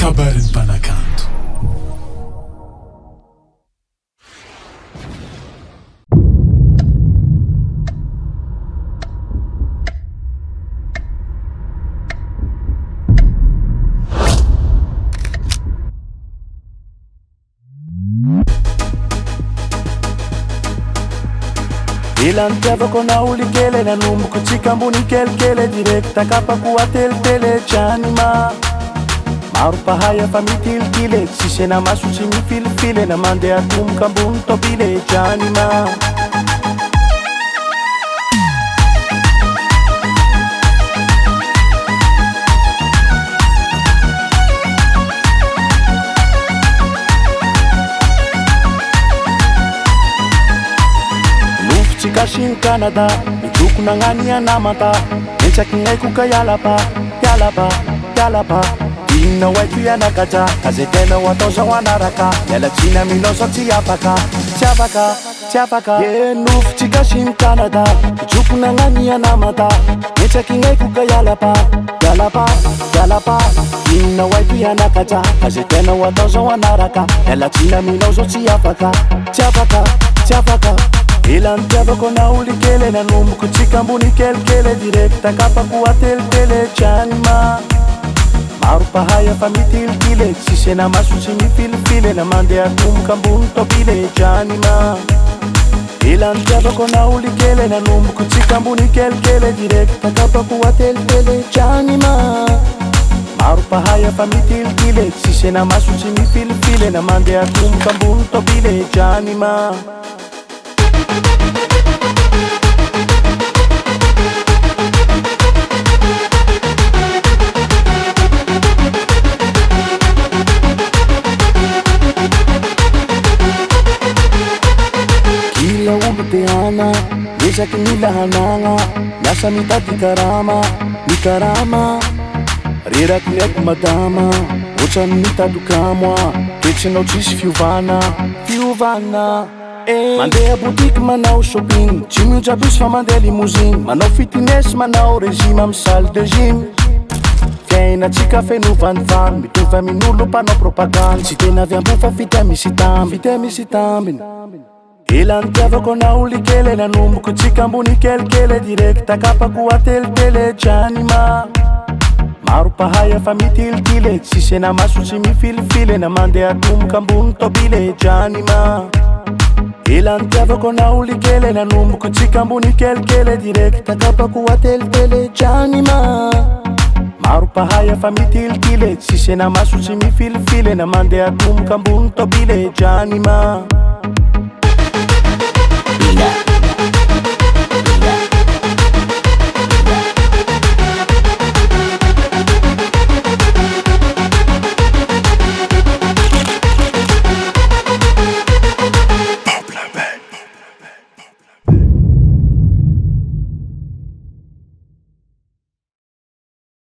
kabarin'ny mpanakanto. Ilantiavako na olikele nanomboky tsika ambony kelikely direkta kapako atelitele tranima maro pahay afa mitilitile tsisy ena maso tsy mifilifily na mandeha tomboka ambony tobile tranima Kashin Canada, mitoko nagnany anamata Mentsaky gn'aiko ka ialapa, ialapa, ialapa Inona hoaiko ianakaja, ka zay tena ho atao zao anaraka Mialatsiny aminao zao tsy afaka, tsy afaka, tsy afaka Nofotsy Kashin Canada, mitoko nagnany anamata Mentsaky gn'aiko ka ialapa, ialapa, ialapa Inona hoaiko ianakaja, ka zay tena ho atao zao anaraka Mialatsiny aminao zao tsy afaka, tsy afaka, tsy afaka Ilantiavako na olikele nanomboky tsika ambony kelikely direkta kapako atelitele tranima maro pahay afa mitilitile tsisy ena maso tsy mifilifily na mandeha tomboka ambony tobile tranima Ilantiavako na olikele nanomboky tsika ambony kelikely direkta kapako atelitele tranima maro pahay afa mitilitile tsisy ena maso tsy mifilifily na mandeha tomboka ambony tobile tranima Teana, esaky mila hanagna miasa mitady karama, ny karama reraky ny aiko madama ohatrany mitady kamoa toetrinao tsisy fiovana, fiovana mandeha boutiky manao shopping tsy mihotsa bus fa mandeha limousine manao fitness manao régime amy salle de gym fiainatsika feno vanivany mitovy amin'olo mpanao propagande tsy tena avy ambo fa fity misy tambiny, fity misy tambiny Ilantiavako na olikele nanomboky tsika ambony kelikely direkta kapako atelitele tranima maro pahay afa mitilitile tsisy ena maso tsy mifilifily na mandeha tomboka ambony tobile tranima Ilantiavako na olikele nanomboky tsika ambony kelikely direkta kapako atelitele tranima maro pahay afa mitilitile tsisy ena maso tsy mifilifily na mandeha tomboka ambony tobile tranima